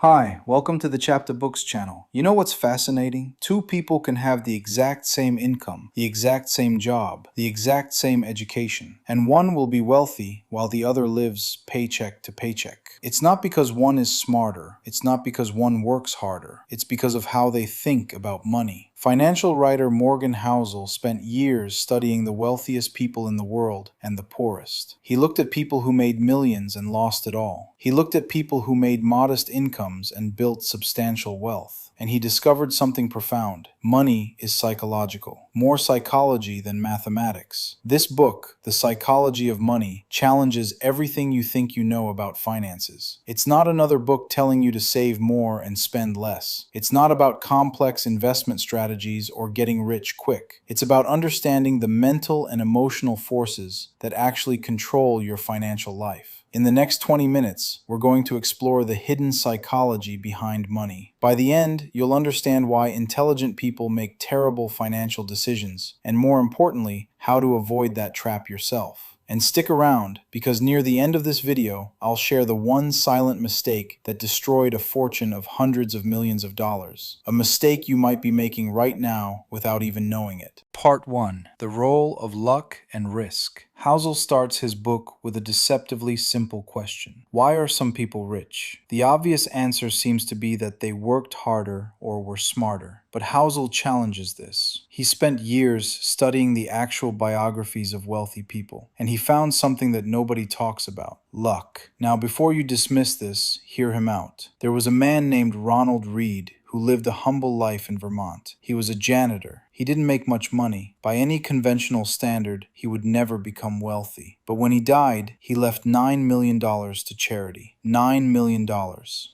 Hi, welcome to the Chapter Books channel. You know what's fascinating? Two people can have the exact same income, the exact same job, the exact same education, and one will be wealthy while the other lives paycheck to paycheck. It's not because one is smarter, it's not because one works harder, it's because of how they think about money. Financial writer Morgan Housel spent years studying the wealthiest people in the world and the poorest. He looked at people who made millions and lost it all. He looked at people who made modest incomes and built substantial wealth. And he discovered something profound. Money is psychological, more psychology than mathematics. This book, The Psychology of Money, challenges everything you think you know about finances. It's not another book telling you to save more and spend less. It's not about complex investment strategies or getting rich quick. It's about understanding the mental and emotional forces that actually control your financial life. In the next 20 minutes, we're going to explore the hidden psychology behind money. By the end, you'll understand why intelligent people make terrible financial decisions, and more importantly, how to avoid that trap yourself. And stick around, because near the end of this video, I'll share the one silent mistake that destroyed a fortune of hundreds of millions of dollars. A mistake you might be making right now without even knowing it. Part 1. The Role of Luck and Risk. Housel starts his book with a deceptively simple question. Why are some people rich? The obvious answer seems to be that they worked harder or were smarter. But Housel challenges this. He spent years studying the actual biographies of wealthy people, and he found something that nobody talks about: luck. Now, before you dismiss this, hear him out. There was a man named Ronald Reed who lived a humble life in Vermont. He was a janitor. He didn't make much money. By any conventional standard, he would never become wealthy. But when he died, he left $9 million to charity. $9 million.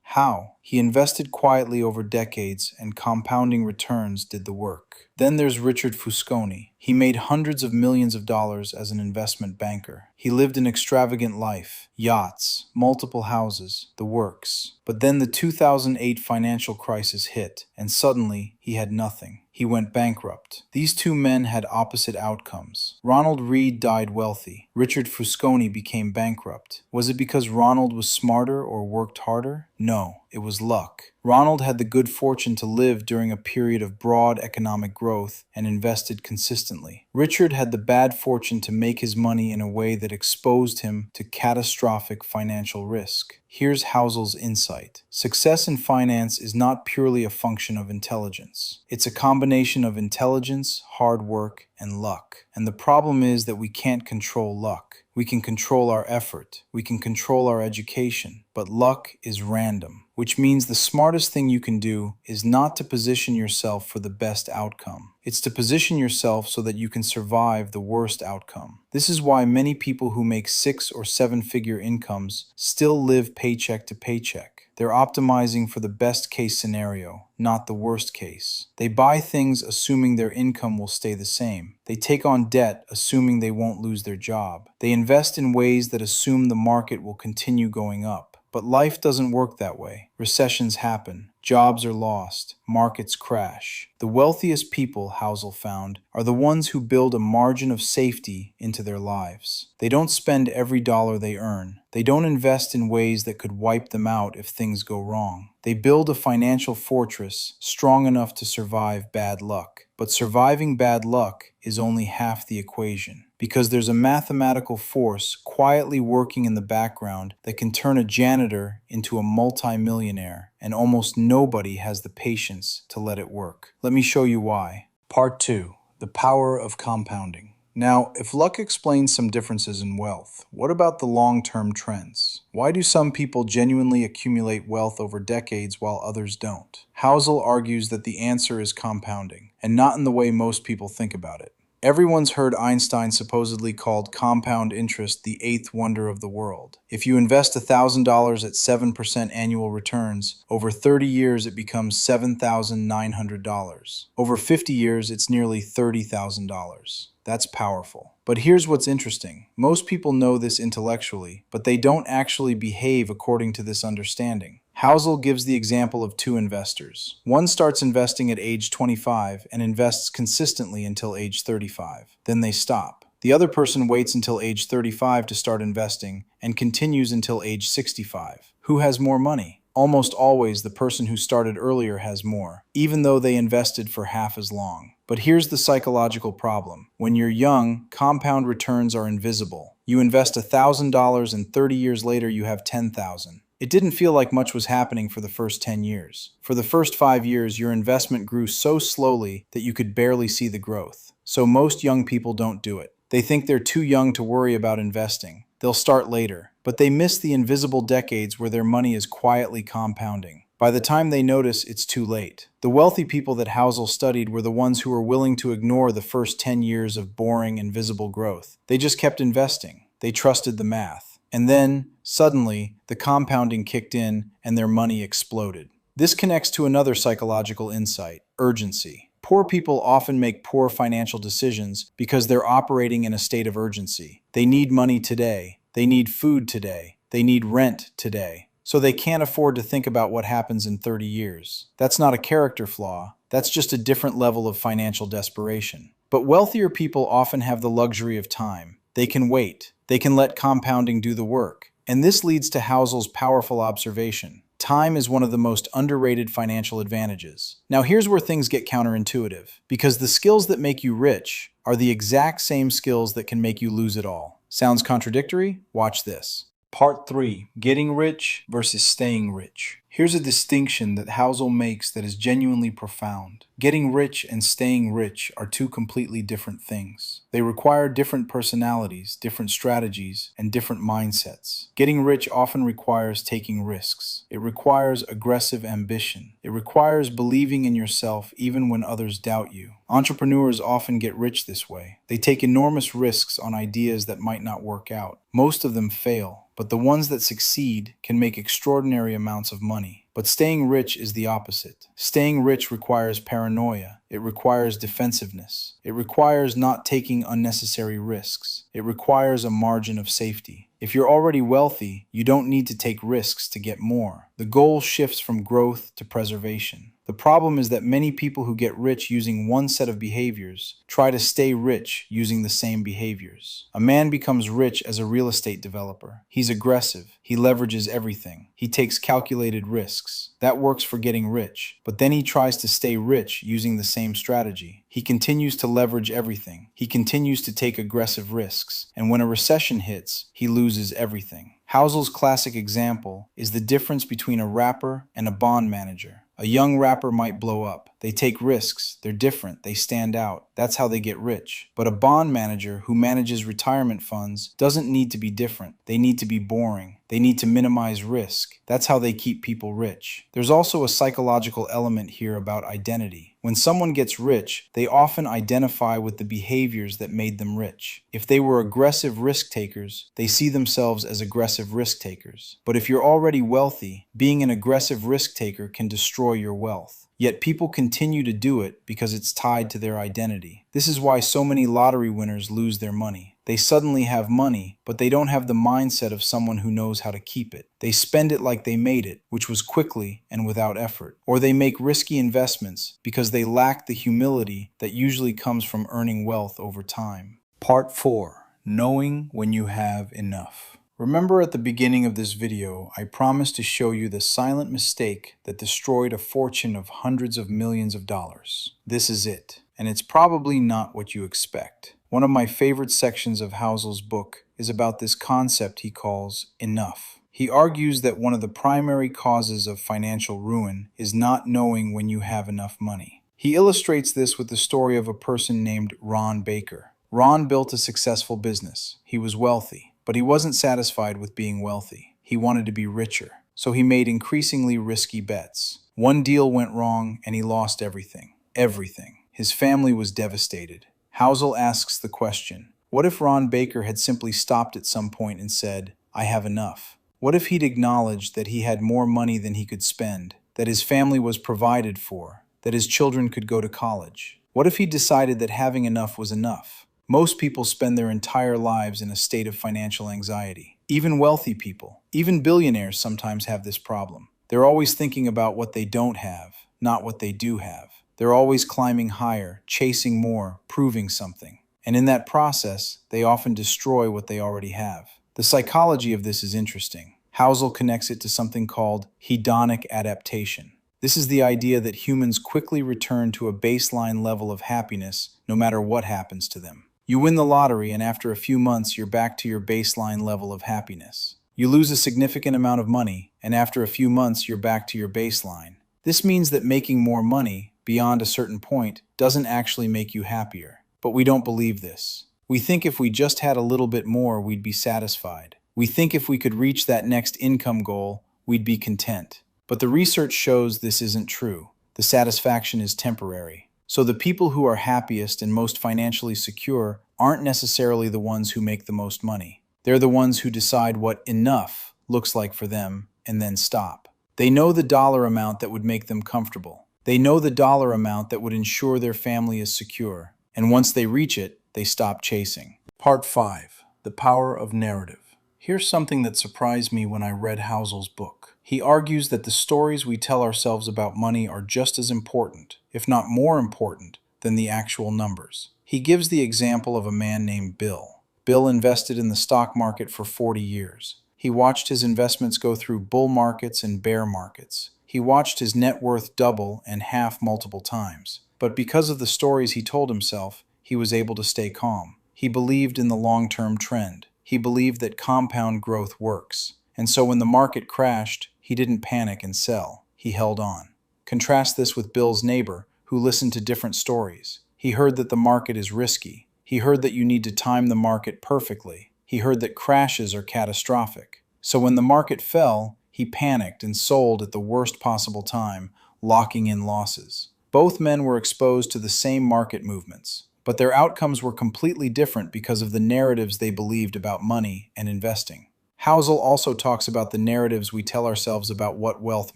How? He invested quietly over decades, and compounding returns did the work. Then there's Richard Fusconi. He made hundreds of millions of dollars as an investment banker. He lived an extravagant life, yachts, multiple houses, the works. But then the 2008 financial crisis hit, and suddenly he had nothing. He went bankrupt. These two men had opposite outcomes. Ronald Reed died wealthy. Richard Fusconi became bankrupt. Was it because Ronald was smarter or worked harder? No, it was luck. Ronald had the good fortune to live during a period of broad economic growth and invested consistently. Richard had the bad fortune to make his money in a way that exposed him to catastrophic financial risk. Here's Housel's insight. Success in finance is not purely a function of intelligence. It's a combination of intelligence, hard work, and luck. And the problem is that we can't control luck. We can control our effort. We can control our education. But luck is random, which means the smartest thing you can do is not to position yourself for the best outcome. It's to position yourself so that you can survive the worst outcome. This is why many people who make 6- or 7-figure incomes still live paycheck to paycheck. They're optimizing for the best case scenario, not the worst case. They buy things assuming their income will stay the same. They take on debt assuming they won't lose their job. They invest in ways that assume the market will continue going up. But life doesn't work that way. Recessions happen. Jobs are lost. Markets crash. The wealthiest people, Housel found, are the ones who build a margin of safety into their lives. They don't spend every dollar they earn. They don't invest in ways that could wipe them out if things go wrong. They build a financial fortress strong enough to survive bad luck. But surviving bad luck is only half the equation, because there's a mathematical force quietly working in the background that can turn a janitor into a multi-millionaire, and almost nobody has the patience to let it work. Let me show you why. Part 2. The Power of Compounding. Now, if luck explains some differences in wealth, what about the long-term trends? Why do some people genuinely accumulate wealth over decades while others don't? Housel argues that the answer is compounding, and not in the way most people think about it. Everyone's heard Einstein supposedly called compound interest the eighth wonder of the world. If you invest $1,000 at 7% annual returns, over 30 years it becomes $7,900. Over 50 years, it's nearly $30,000. That's powerful. But here's what's interesting. Most people know this intellectually, but they don't actually behave according to this understanding. Housel gives the example of two investors. One starts investing at age 25 and invests consistently until age 35. Then they stop. The other person waits until age 35 to start investing and continues until age 65. Who has more money? Almost always, the person who started earlier has more, even though they invested for half as long. But here's the psychological problem. When you're young, compound returns are invisible. You invest $1,000 and 30 years later you have 10,000. It didn't feel like much was happening for the first 10 years. For the first 5 years, your investment grew so slowly that you could barely see the growth. So most young people don't do it. They think they're too young to worry about investing. They'll start later, but they miss the invisible decades where their money is quietly compounding. By the time they notice, it's too late. The wealthy people that Housel studied were the ones who were willing to ignore the first 10 years of boring, invisible growth. They just kept investing. They trusted the math. And then, suddenly, the compounding kicked in and their money exploded. This connects to another psychological insight: urgency. Poor people often make poor financial decisions because they're operating in a state of urgency. They need money today. They need food today. They need rent today. So they can't afford to think about what happens in 30 years. That's not a character flaw. That's just a different level of financial desperation. But wealthier people often have the luxury of time. They can wait. They can let compounding do the work. And this leads to Housel's powerful observation: time is one of the most underrated financial advantages. Now here's where things get counterintuitive, because the skills that make you rich are the exact same skills that can make you lose it all. Sounds contradictory? Watch this. Part 3. Getting rich versus staying rich. Here's a distinction that Housel makes that is genuinely profound. Getting rich and staying rich are two completely different things. They require different personalities, different strategies, and different mindsets. Getting rich often requires taking risks. It requires aggressive ambition. It requires believing in yourself even when others doubt you. Entrepreneurs often get rich this way. They take enormous risks on ideas that might not work out. Most of them fail, but the ones that succeed can make extraordinary amounts of money. But staying rich is the opposite. Staying rich requires paranoia. It requires defensiveness. It requires not taking unnecessary risks. It requires a margin of safety. If you're already wealthy, you don't need to take risks to get more. The goal shifts from growth to preservation. The problem is that many people who get rich using one set of behaviors try to stay rich using the same behaviors. A man becomes rich as a real estate developer. He's aggressive. He leverages everything. He takes calculated risks. That works for getting rich. But then he tries to stay rich using the same strategy. He continues to leverage everything. He continues to take aggressive risks. And when a recession hits, he loses everything. Housel's classic example is the difference between a rapper and a bond manager. A young rapper might blow up. They take risks. They're different. They stand out. That's how they get rich. But a bond manager who manages retirement funds doesn't need to be different. They need to be boring. They need to minimize risk. That's how they keep people rich. There's also a psychological element here about identity. When someone gets rich, they often identify with the behaviors that made them rich. If they were aggressive risk takers, they see themselves as aggressive risk takers. But if you're already wealthy, being an aggressive risk taker can destroy your wealth. Yet people continue to do it because it's tied to their identity. This is why so many lottery winners lose their money. They suddenly have money, but they don't have the mindset of someone who knows how to keep it. They spend it like they made it, which was quickly and without effort. Or they make risky investments because they lack the humility that usually comes from earning wealth over time. Part 4. Knowing when you have enough. Remember at the beginning of this video, I promised to show you the silent mistake that destroyed a fortune of hundreds of millions of dollars. This is it, and it's probably not what you expect. One of my favorite sections of Housel's book is about this concept he calls enough. He argues that one of the primary causes of financial ruin is not knowing when you have enough money. He illustrates this with the story of a person named Ron Baker. Ron built a successful business. He was wealthy. But he wasn't satisfied with being wealthy. He wanted to be richer. So he made increasingly risky bets. One deal went wrong and he lost everything. Everything. His family was devastated. Housel asks the question, what if Ron Baker had simply stopped at some point and said, I have enough? What if he'd acknowledged that he had more money than he could spend, that his family was provided for, that his children could go to college? What if he decided that having enough was enough? Most people spend their entire lives in a state of financial anxiety. Even wealthy people, even billionaires sometimes have this problem. They're always thinking about what they don't have, not what they do have. They're always climbing higher, chasing more, proving something. And in that process, they often destroy what they already have. The psychology of this is interesting. Housel connects it to something called hedonic adaptation. This is the idea that humans quickly return to a baseline level of happiness no matter what happens to them. You win the lottery, and after a few months, you're back to your baseline level of happiness. You lose a significant amount of money, and after a few months, you're back to your baseline. This means that making more money, beyond a certain point, doesn't actually make you happier. But we don't believe this. We think if we just had a little bit more, we'd be satisfied. We think if we could reach that next income goal, we'd be content. But the research shows this isn't true. The satisfaction is temporary. So the people who are happiest and most financially secure aren't necessarily the ones who make the most money. They're the ones who decide what enough looks like for them and then stop. They know the dollar amount that would make them comfortable. They know the dollar amount that would ensure their family is secure. And once they reach it, they stop chasing. Part 5. The Power of Narrative. Here's something that surprised me when I read Housel's book. He argues that the stories we tell ourselves about money are just as important, if not more important, than the actual numbers. He gives the example of a man named Bill. Bill invested in the stock market for 40 years. He watched his investments go through bull markets and bear markets. He watched his net worth double and half multiple times. But because of the stories he told himself, he was able to stay calm. He believed in the long-term trend. He believed that compound growth works. And so when the market crashed, he didn't panic and sell. He held on. Contrast this with Bill's neighbor, who listened to different stories. He heard that the market is risky. He heard that you need to time the market perfectly. He heard that crashes are catastrophic. So when the market fell, he panicked and sold at the worst possible time, locking in losses. Both men were exposed to the same market movements, but their outcomes were completely different because of the narratives they believed about money and investing. Housel also talks about the narratives we tell ourselves about what wealth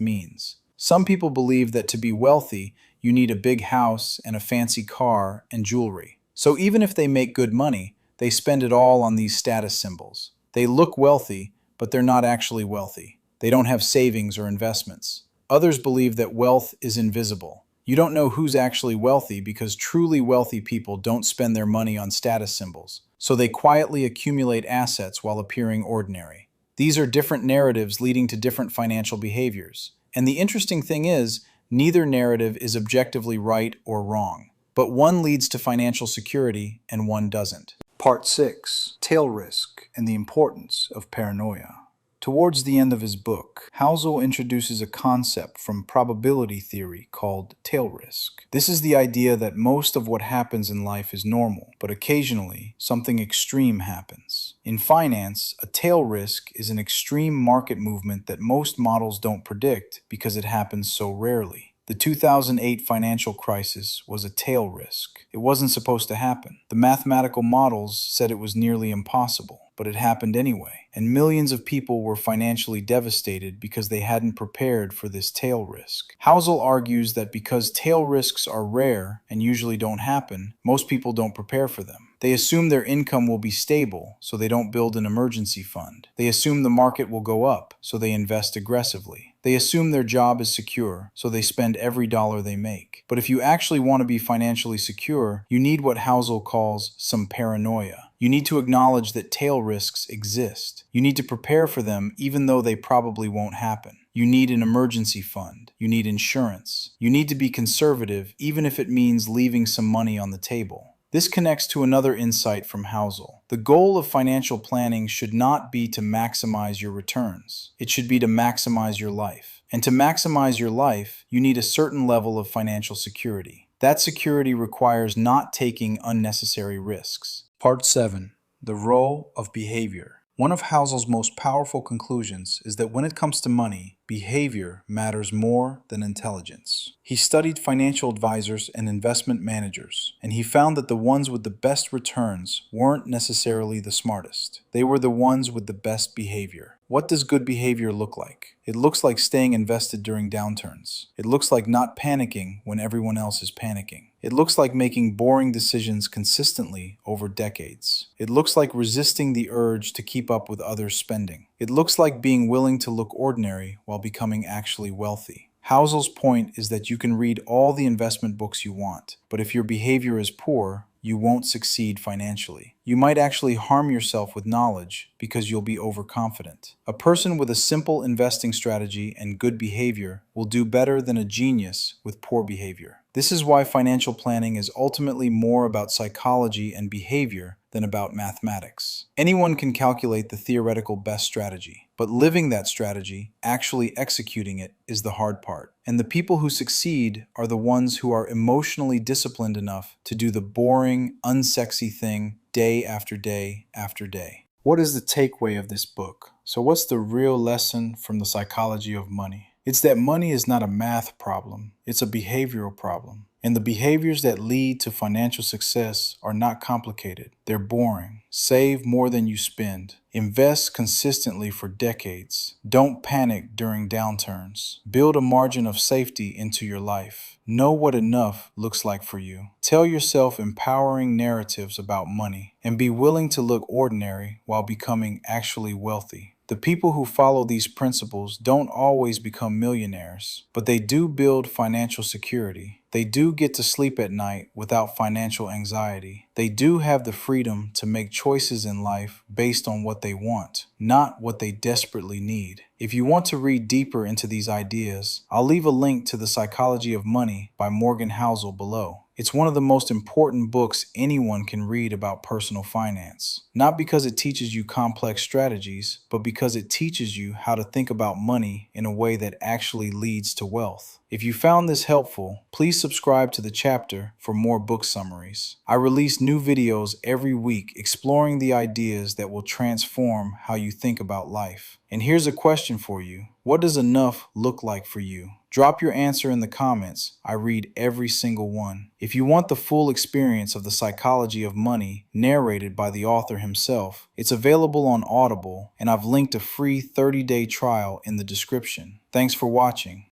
means. Some people believe that to be wealthy, you need a big house and a fancy car and jewelry. So even if they make good money, they spend it all on these status symbols. They look wealthy, but they're not actually wealthy. They don't have savings or investments. Others believe that wealth is invisible. You don't know who's actually wealthy because truly wealthy people don't spend their money on status symbols, so they quietly accumulate assets while appearing ordinary. These are different narratives leading to different financial behaviors. And the interesting thing is, neither narrative is objectively right or wrong, but one leads to financial security and one doesn't. Part 6. Tail Risk and the Importance of Paranoia. Towards the end of his book, Housel introduces a concept from probability theory called tail risk. This is the idea that most of what happens in life is normal, but occasionally something extreme happens. In finance, a tail risk is an extreme market movement that most models don't predict because it happens so rarely. The 2008 financial crisis was a tail risk. It wasn't supposed to happen. The mathematical models said it was nearly impossible, but it happened anyway. And millions of people were financially devastated because they hadn't prepared for this tail risk. Housel argues that because tail risks are rare and usually don't happen, most people don't prepare for them. They assume their income will be stable, so they don't build an emergency fund. They assume the market will go up, so they invest aggressively. They assume their job is secure, so they spend every dollar they make. But if you actually want to be financially secure, you need what Housel calls some paranoia. You need to acknowledge that tail risks exist. You need to prepare for them even though they probably won't happen. You need an emergency fund. You need insurance. You need to be conservative even if it means leaving some money on the table. This connects to another insight from Housel. The goal of financial planning should not be to maximize your returns. It should be to maximize your life. And to maximize your life, you need a certain level of financial security. That security requires not taking unnecessary risks. Part 7. The Role of Behavior. One of Housel's most powerful conclusions is that when it comes to money, behavior matters more than intelligence. He studied financial advisors and investment managers, and he found that the ones with the best returns weren't necessarily the smartest. They were the ones with the best behavior. What does good behavior look like? It looks like staying invested during downturns. It looks like not panicking when everyone else is panicking. It looks like making boring decisions consistently over decades. It looks like resisting the urge to keep up with others' spending. It looks like being willing to look ordinary while becoming actually wealthy. Housel's point is that you can read all the investment books you want, but if your behavior is poor, you won't succeed financially. You might actually harm yourself with knowledge because you'll be overconfident. A person with a simple investing strategy and good behavior will do better than a genius with poor behavior. This is why financial planning is ultimately more about psychology and behavior than about mathematics. Anyone can calculate the theoretical best strategy, but living that strategy, actually executing it, is the hard part. And the people who succeed are the ones who are emotionally disciplined enough to do the boring, unsexy thing day after day after day. What is the takeaway of this book? So, what's the real lesson from the psychology of money? It's that money is not a math problem, it's a behavioral problem. And the behaviors that lead to financial success are not complicated. They're boring. Save more than you spend. Invest consistently for decades. Don't panic during downturns. Build a margin of safety into your life. Know what enough looks like for you. Tell yourself empowering narratives about money and be willing to look ordinary while becoming actually wealthy. The people who follow these principles don't always become millionaires, but they do build financial security. They do get to sleep at night without financial anxiety. They do have the freedom to make choices in life based on what they want, not what they desperately need. If you want to read deeper into these ideas, I'll leave a link to The Psychology of Money by Morgan Housel below. It's one of the most important books anyone can read about personal finance. Not because it teaches you complex strategies, but because it teaches you how to think about money in a way that actually leads to wealth. If you found this helpful, please subscribe to the chapter for more book summaries. I release new videos every week exploring the ideas that will transform how you think about life. And here's a question for you. What does enough look like for you? Drop your answer in the comments. I read every single one. If you want the full experience of The Psychology of Money, narrated by the author himself, it's available on Audible, and I've linked a free 30-day trial in the description. Thanks for watching.